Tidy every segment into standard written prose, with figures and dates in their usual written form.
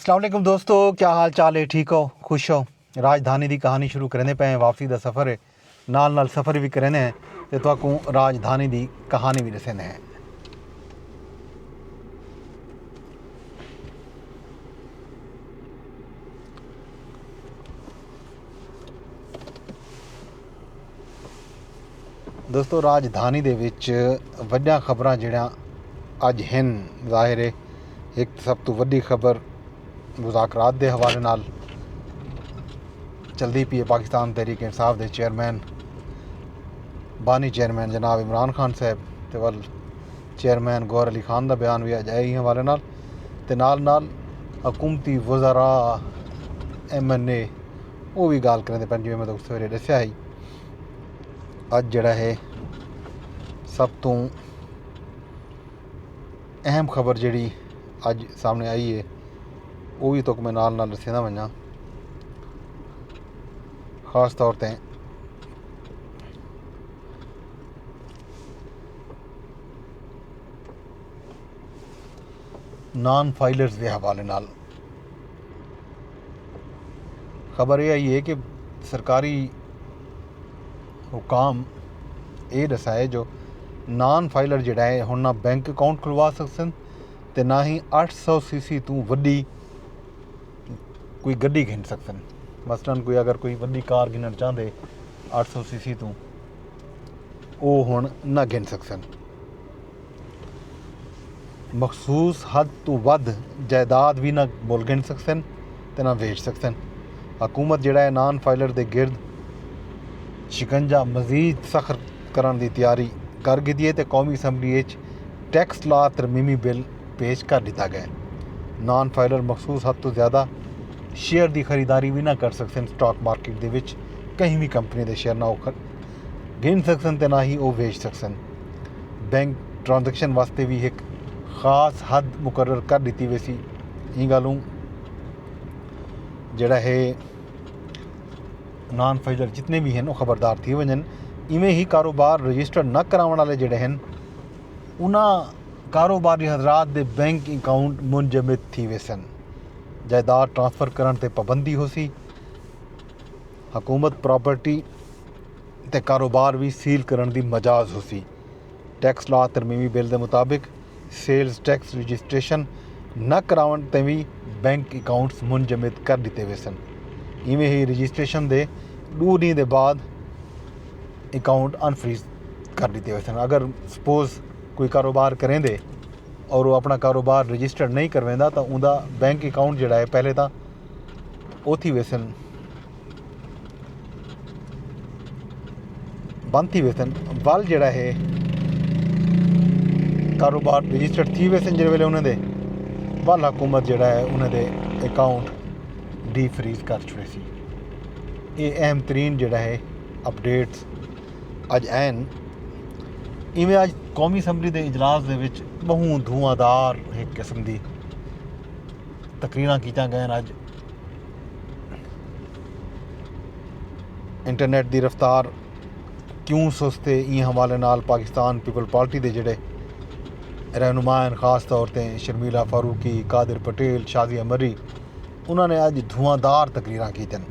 अस्सलाम वालेकुम दोस्तों, क्या हाल चाल है? ठीक हो, खुश हो? राजधानी की कहानी शुरू करने पे वापसी का सफ़र है, नाल सफ़र भी करने हैं तो तुहानू राजधानी की कहानी भी दसने हैं। दोस्तों, राजधानी दे विच वड्डियां खबरां जिहड़ियां अज हैं ज़ाहिर है। एक सब तो वड्डी खबर मुज़ाकरात के हवाले नाल चलती पई है। पाकिस्तान तहरीक इंसाफ के चेयरमैन बानी चेयरमैन जनाब इमरान खान साहब ते वल चेयरमैन गौहर अली खान का बयान भी अज आया ही हवाले नाल ते नाल हुकूमती वज़रा MNA वो भी गल करें पे, जिवें मैं तुहानू सवेरे दस्सिया ही। अज जिहड़ा है सब तो अहम खबर जिहड़ी अज सामने आई है वो भी तुहानू मैं नाल दस्सदा वञा। खास तौर पर नॉन फाइलर्स के हवाले नाल खबर यह आई है कि सरकारी हुकाम ये दसा है जो नॉन फाइलर जिहड़ा है हुण ना बैंक अकाउंट खुलवा सकते तो ना ही 800cc तो वड्डी कोई गड्डी गिन सकते। मसलन कोई अगर कोई वड्डी कार गिनना चाहते 800cc तो वो हुण ना गिन सकते। मखसूस हद तो वध जायदाद भी ना मुल गिन सकते तो ना बेच सकते। हुकूमत जिहड़ा है नॉन फाइलर के गिरद शिकंजा मजीद सख्त करने की तैयारी कर गई है तो कौमी असैंबली टैक्स ला तरमीमी बिल पेश कर दिता गया। नॉन फाइलर मखसूस हद तो ज़्यादा शेयर की खरीदारी भी ना कर सकते। स्टॉक मार्केट के विच कहीं भी कंपनी के शेयर ना वो गिन सकते तो ना ही वो बेच सकते। बैंक ट्रांजैक्शन वास्ते भी एक खास हद मुकर्रर कर दी वैसी ई गलों जिहड़ा है नॉन फाइलर जितने भी हैं वो खबरदार थी वजन। इवें ही कारोबार रजिस्टर न कराने वाले जिहड़े हैं उन्होंने कारोबारी हजरात के बैंक अकाउंट मुंजमद थी वैसन। जायदाद ट्रांसफर करने ते पाबंदी हो सी। हुकूमत प्रॉपर्टी ते कारोबार भी सील करने की मजाज हो सी। टैक्स ला तरमीमी बिल के मुताबिक सेल्स टैक्स रजिस्ट्रेशन न करावन ते भी बैंक अकाउंट्स मुंजमद कर दिते वैसन। इवें ही रजिस्ट्रेशन के 2 दिन के बाद अकाउंट अनफ्रीज कर दिते वैसन। अगर सपोज कोई कारोबार करें दे और वो अपना कारोबार रजिस्टर्ड नहीं करवाता तो उनका बैंक अकाउंट जिहड़ा है पहले तो वो थी वैसन बंद थी वैसन। वल जिहड़ा है कारोबार रजिस्टर्ड थी वैसन जिस वेले उन्होंने वल हुकूमत जिहड़ा है उन्होंने अकाउंट डी फ्रीज कर छुड़े सी। ये अहम तरीन जिहड़ा है अपडेट्स अज आन। इवें अज कौमी असैंबली के इजलास के विच बहु धुआंधार एक किस्म की तकरीरां कीतियां गईं। अज इंटरनेट की रफ्तार क्यों सुस्त है ई हवाले नाल पाकिस्तान पीपल पार्टी के जिहड़े रहनुमायन खास तौर पर शर्मिला फारूकी, कादिर पटेल, शाजिया मरी उन्होंने अज धुआंधार तकरीरां कीतियां।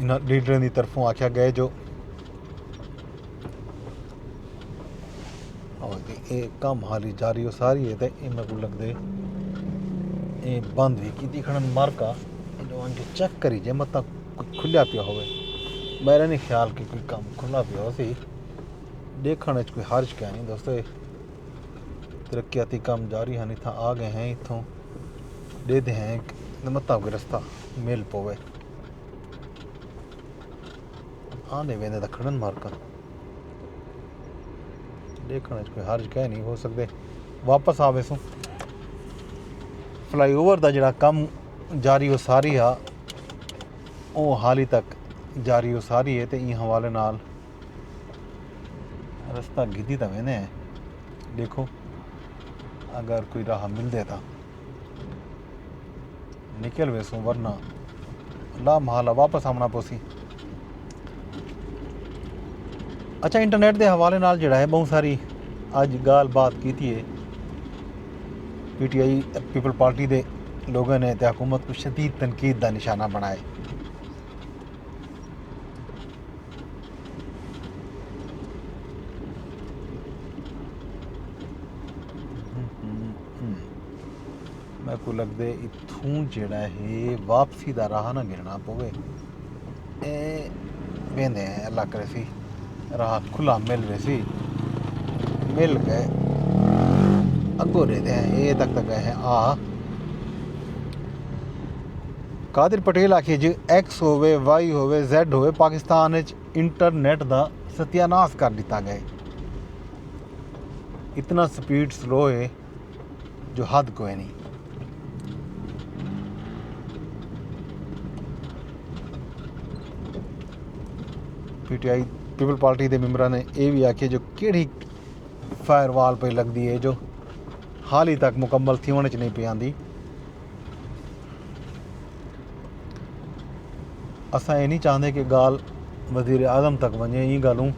इन्हां लीडरां की तरफों आख्या गया जो ये कम हाली जारी हो सारी है तो इन्होंने को लगते ये बंद भी की खड़न मार्का जो चेक करी जे मत कोई खुलिया पिया हो। मेरा नहीं ख्याल कि कोई काम खुला पिया हो सी। देखने कोई हर्ज क्या नहीं दोस्तों। तरक्याती काम जारी हैं इतना आ गए हैं इतों देते हैं मत कोई रस्ता मिल पवे आने वेंदे खड़न मार्का। देखने कोई हर्ज कह नहीं हो सकते। वापस आवे सो फ्लाईओवर का जोड़ा कम जारी हो सारी आ वो हाली तक जारी हो सारी है तो ई हवाले नाल रस्ता गिद्दी तो वेंदे हैं। देखो अगर कोई राह मिल दे तो निकल वैसो वरना ला महाला वापस आना पोसी। अच्छा, इंटरनेट के हवाले नाल जिहड़ा है बहुत सारी अज गाल बात की है PTI पीपल पार्टी के लोगों ने तो हुकूमत को शदीद तनकीद का निशाना बनाए। मैं को लगता है इथों जड़ा है वापसी का राह ना गिरना पवे। वेंदे हैं अल्लाह करे सी राह खुला मिल रही सी, मिल गए अगो रहते हैं ये तक गए हैं। कादिर पटेल आखिए जी X होवे Y होवे Z होवे पाकिस्तान इंटरनेट का सत्यानाश कर दिता गया। इतना स्पीड स्लो है जो हद कोई नहीं। PTI पीपल पार्टी के मैंबर ने यह भी आखिया जो कि फायरवाल पे लगती है जो हाल ही तक मुकम्मल थी होने नहीं पी आती। असा ये नहीं चाहते कि गाल वजीर आजम तक वजे। ये गलों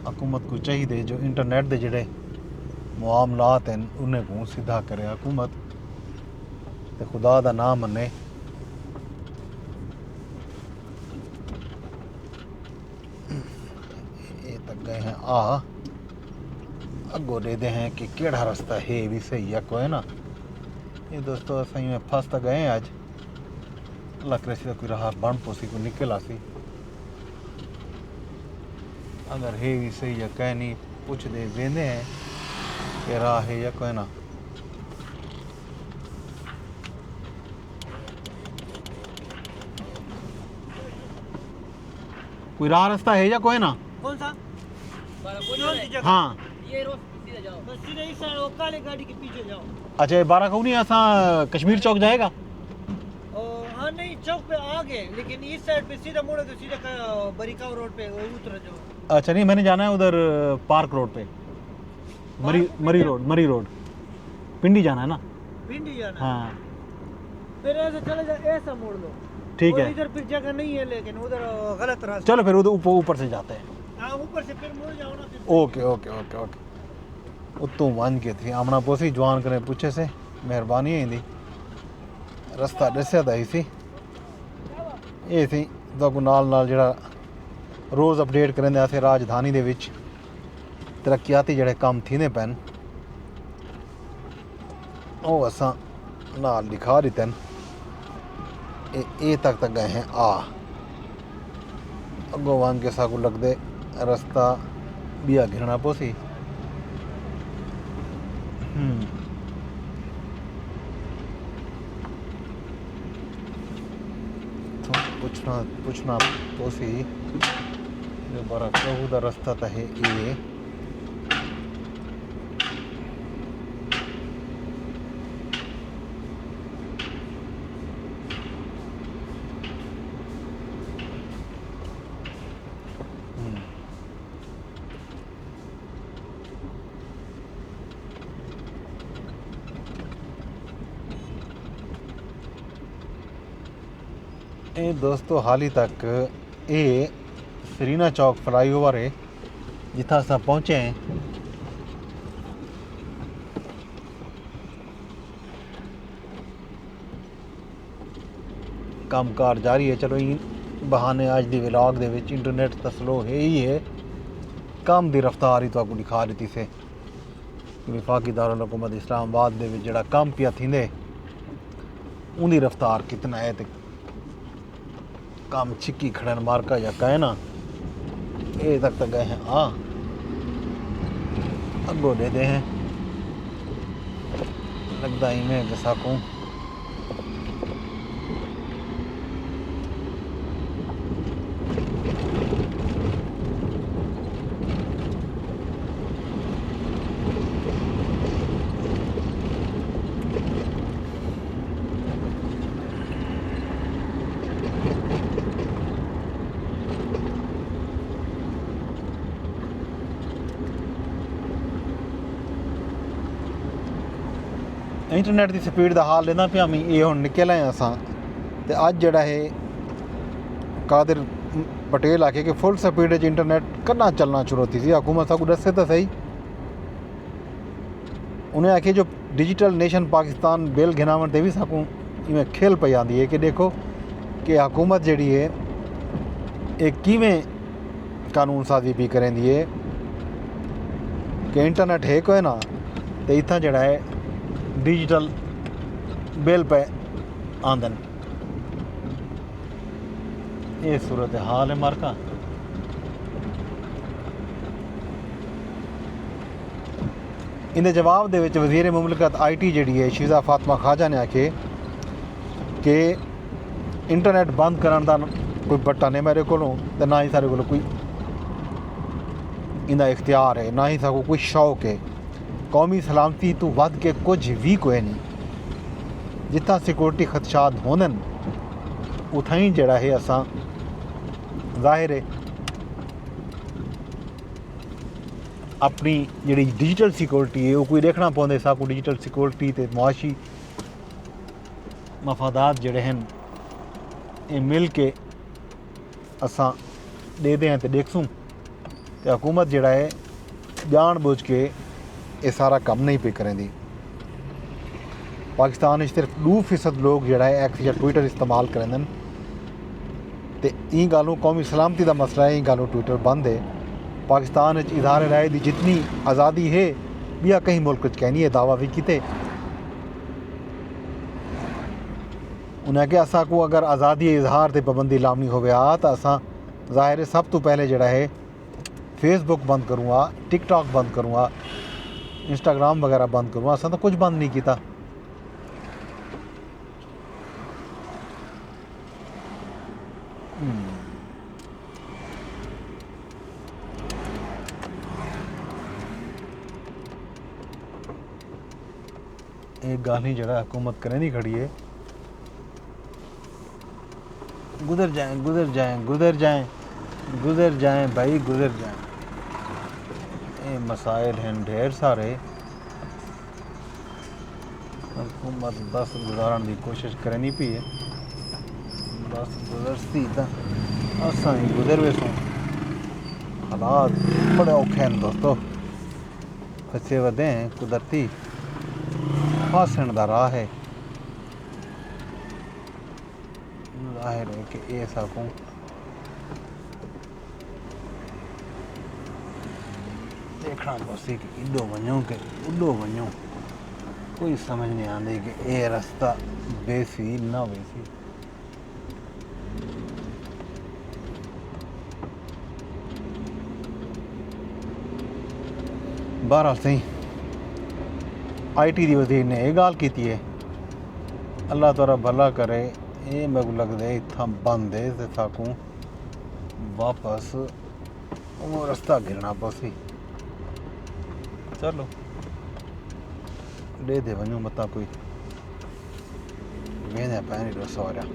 हुकूमत को चाहिए जो इंटरनेट के जोड़े मामलात हैं उन्हें को सीधा करे हुकूमत तो खुदा का नाम मने। ये तक गए हैं अगो देते हैं कि केड़ा रास्ता है भी सही है कोई ना। ये दोस्तों सही में फंस तो गए आज। अल्लाह करे सी कोई राह बन पोसी को निकल आसी। अगर है भी सही है कह नहीं पूछ दे वेंदे हैं कि राह है या कोई ना। कोई राह रास्ता है या कोई ना। कौन सा? हाँ ये रोड सीधे जाओ, बस सीधे इस साइड वो काले गाड़ी के पीछे जाओ। अच्छा 12 कौनी असा कश्मीर चौक जाएगा। हाँ नहीं चौक पे आ गए लेकिन इस साइड पे सीधा मुड़े तो सीधा बरीकाव रोड पे उतर जाओ। अच्छा नहीं मैंने जाना है उधर पार्क रोड पे मरी रोड पिंडी जाना है ना। पिंडी जाना हाँ फिर ऐसे चले जाओ, ऐसा मोड़ लो ठीक है। इधर फिर जगह नहीं है लेकिन उधर गलत रास्ता। चलो फिर उधर ऊपर से जाते हैं। हाँ ऊपर से फिर मुड़ जाओ ना फिर। ओके ओके ओके ओके उत्तों वन के थी आमना पोसी जवान करें पूछे से मेहरबानी है रस्ता दसिया था ही सी। ये थी तो नाल जड़ा रोज़ अपडेट करेंदे असें राजधानी दे विच तरक्याती जड़े काम थींदे पैन वो असां नाल लिखा दिते हैं। ए तक गए हैं अगो वन के साकू लगदे रास्ता बिया घिरना पोसी। तो पूछना पोसी जो बड़ा कहू दा रास्ता तो है ये। ये दोस्तों हाल ही तक ये सरीना चौक फ्लाईओवर है जिथा अस पहुँचे हैं। कामकार जारी है। चलो इन बहाने अज के व्लॉग दे विच इंटरनेट तो स्लो है ही है। काम की रफ्तार ही तो आपको दिखा दी से विफाकी दारुल हुकूमत इस्लामाबाद दे विच जिहड़ा काम पिया थींदे उनकी रफ्तार कितना है। तो काम छिक्की खड़न मार्का या कहे ना ये तक गए हैं अगो देते हैं लगता ही मैं गसाकूँ। इंटरनेट की स्पीड का हाल लेना पिया मैं ये हम निकल आए असां ते अज जड़ा है कादिर पटेल आखे कि फुल स्पीड इंटरनेट कन्ना चलना शुरू थी हुकूमत साकू दसे तो सही उन्हें आखे जो डिजिटल नेशन पाकिस्तान बिल गिनावन ते भी साकू इवें खेल पई आंदी है कि देखो कि हुकूमत जड़ी है ये किवें कानून साजी भी करेंदी है कि इंटरनेट है कोई ना तो इतना जड़ा है डिजिटल बिल पे आंदन। ये सूरत हाल है मार्का। इन जवाब दे विच वज़ीर मुमलिकत IT जड़ी है शीज़ा फातिमा खाजा ने आखे कि इंटरनेट बंद करने का कोई बट्टा नहीं मेरे को, ना ही सारे को कोई इंदा इख्तियार है, ना ही साको कोई शौक है। कौमी सलामती तो वध के कुछ भी कोई नहीं। जितना सिक्योरिटी खदशात होंदे उतना ही जड़ा है असां जाहिर है अपनी जी डिजिटल सिक्योरिटी है वो कोई देखना पौंदे साकू डिजिटल सिक्योरिटी ते मुआशी मफादात जड़े हैं ये मिल के असां दे दें तो देखसूँ तो हुकूमत जड़ा है जान बुझ के ये सारा कम नहीं पे करेंदी। पाकिस्तान में सिर्फ 2% लोग जड़ा है एक्स या ट्विटर इस्तेमाल करेंदन ते ई गालों कौमी सलामती का मसला है। ई गालों ट्विटर बंद है। पाकिस्तान इजहार राय की जितनी आज़ादी है बिया कहीं मुल्क कहनी है दावा भी किते। उन्हें कि असा को अगर आज़ादी इजहार से पाबंदी लामनी हो गया तो असा ज़ाहिर है सब तो पहले जड़ा है फेसबुक बंद करूँगा, टिकटॉक बंद करूँगा, इंस्टाग्राम वगैरह बंद करूँगा। असा तो कुछ बंद नहीं किया। एक गाल ही जड़ा हुकूमत करें नहीं खड़ी है गुजर जाएं गुजर जाएं गुजर जाएं गुजर जाएं भाई गुजर जाएं। ये मसाइल हैं ढेर सारे। हुकूमत बस गुजारन की कोशिश करे नहीं पी है बस गुजरती तो असा ही गुजर वैसों। हालात बड़े औखे हैं दोस्तों। फसे वधे हैं कुदरती फासन का राह है। जाहिर है कि ये साकू देखना पसी कि इडो वनो कि उडो वनो कोई समझ नहीं आती कि ये रास्ता बेसी ना बेसी। बहरहाल सही IT दी वज़ीर ने यह गाल की है अल्लाह ताला भला करे। ये मेरे को लगता है इतना बंद है तो साकू वापस वो रास्ता गिरना पसी। चलो दे वनू मत कोई वेंदे पैनी रस हो रहा।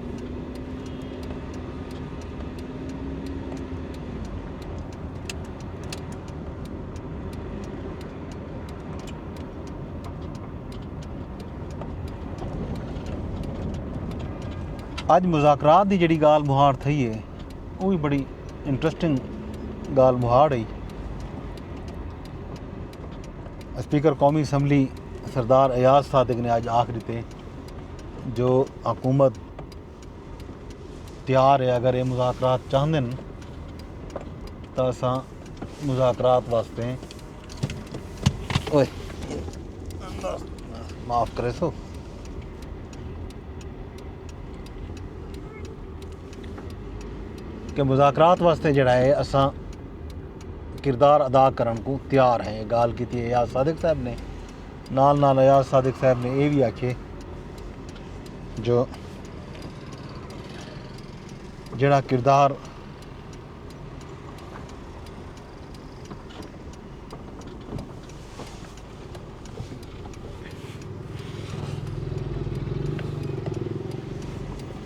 अज मुज़ाकरात की जी गाल मुहाड़ थी है वो भी बड़ी इंटरेस्टिंग गाल मुहाड़ है। स्पीकर कौमी असम्बली सरदार अयाज सादिक ने अज आख दिते जो हुकूमत तैयार है अगर ये मुज़ाकरात चाहते हैं तो असां मुज़ाकरात वास्ते ओए माफ़ करे सो कि मुज़ाकरात वास्ते जड़ा है असां किरदार अदा करन को तैयार है। गाल की अयाज सादिक साहब ने नाल अयाज सादिक साहब ने यह भी आखे जो जड़ा किरदार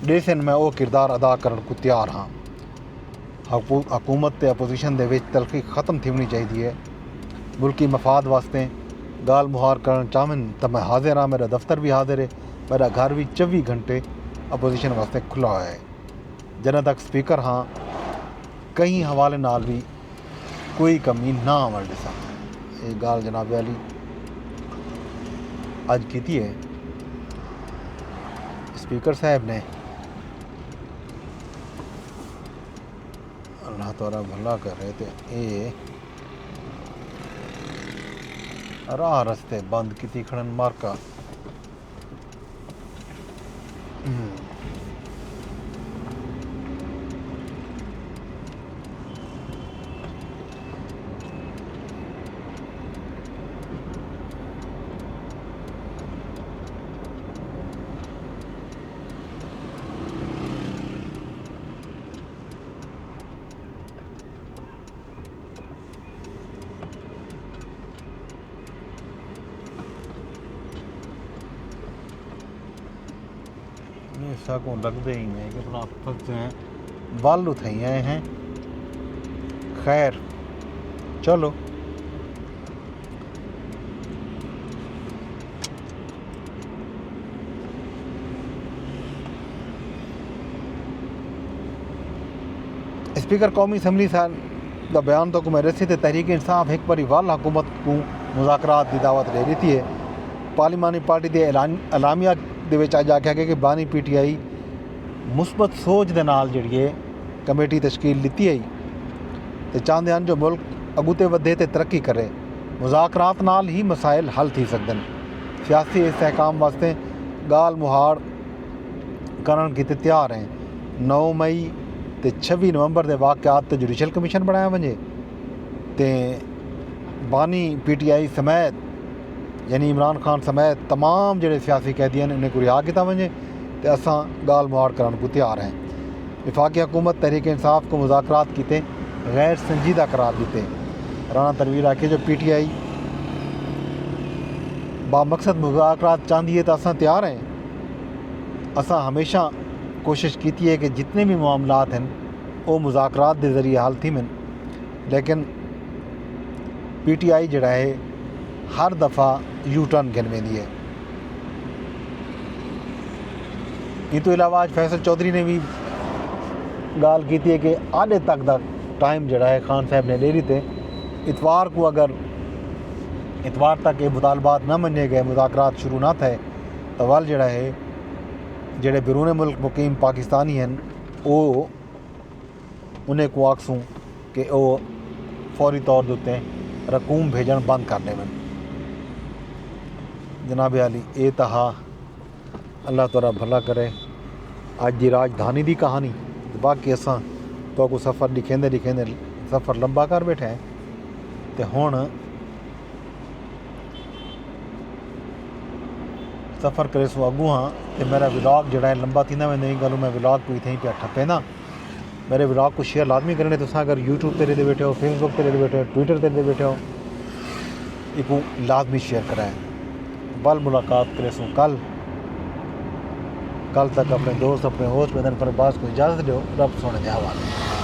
डेसन मैं वो किरदार अदा करन को तैयार हाँ। हुकूमत ते अपोजिशन दे विच तलखी ख़त्म थी होनी चाहिए है। मुल्की मफाद वास्ते गाल मुहार करना चाहन तो मैं हाजिर हाँ। मेरा दफ्तर भी हाजिर है। मेरा घर भी 24 घंटे अपोजिशन वास्ते खुला है। जन तक स्पीकर हाँ कहीं हवाले नाल भी कोई कमी ना आवन दिसा। ये गाल जनाब वाली अज की है स्पीकर साहब ने। अल्लाह तौरा भला करे तो ये राह रस्ते बंद की खड़न मार्का। ऐसा को लगते ही नहीं कि अपना फक्त हैं बाल उठाई आए हैं। खैर चलो स्पीकर कौमी असम्बली का बयान तो हुकूमत रसी ते तहरीक इंसाफ एक बारी वाल हुकूमत को मुज़ाकरात की दावत दे दी है। पार्लिमानी पार्टी के एलामिया दे विच अज आख्या गया कि बानी PTI मुस्बत सोच दे नाल जिहड़ी है कमेटी तश्कील लीती है ते चाहते हैं जो मुल्क अगूते वधे ते तरक्की करे। मुज़ाकरात नाल ही मसाइल हल थी सकदन। सियासी इस्तेहकाम वास्ते गाल मुहाड़ करन की तैयार हैं। 9 मई ते 26 नवंबर के वाक़यात ते जुडिशल कमीशन बनाया वजे ते बानी PTI समेत यानी इमरान खान समेत तमाम जोड़े सियासी कैदी हैं उन्हें को रिहा किया वजे तो असा गाल मुहाड़ करने को तैयार हैं। विफाकी हुकूमत तहरीक इंसाफ को मुज़ाकरात किए गैर संजीदा करार दिते। राना तनवीर आखे जो PTI बामकसद मुज़ाकरात चाहती है तो असा तैयार हैं। असा हमेशा कोशिश की है कि जितने भी मामलात हैं वो मुज़ाकरात के ज़रिए हल थी मन, लेकिन PTI जड़ा है हर दफ़ा यू टर्न गिन वेंदी है। इन तो इलावा आज फैसल चौधरी ने भी गाल की है कि आधे तक का टाइम जड़ा है खान साहब ने ले ली थे। इतवार को अगर इतवार तक ये मुतालबात न मने गए, मुज़ाकरात शुरू ना थे तो वल जड़ा है जेड़े बैरून मुल्क मुकीम पाकिस्तानी हैं वो उन्हें को आखसूँ कि वो फौरी तौर के उत्ते रकूम भेजन बंद कर देवन। जनाब अली ये तहा अल्लाह तौरा भला करे। अज की राजधानी की कहानी बाकी असा तो को सफ़र दिखेंदे दिखेंदे सफ़र लंबा कर बैठे हैं तो हुण सफ़र करे सो अगू हाँ तो मेरा व्लॉग जड़ा है लंबा थी ना। मैं नहीं गलूँ मैं व्लॉग को इतें पे ठप्पे ना। मेरे व्लॉग को शेयर लाजमी करने तो अगर यूट्यूब ते बैठे हो, फेसबुक ते बैठे हो, ट्विटर ते बैठे हो, इको लाजमी शेयर कराएं। बल मुलाकात करे सो कल तक अपने दोस्त अपने होस्ट बदन पर बास को इजाज़त दो। रब सोने के हवाले।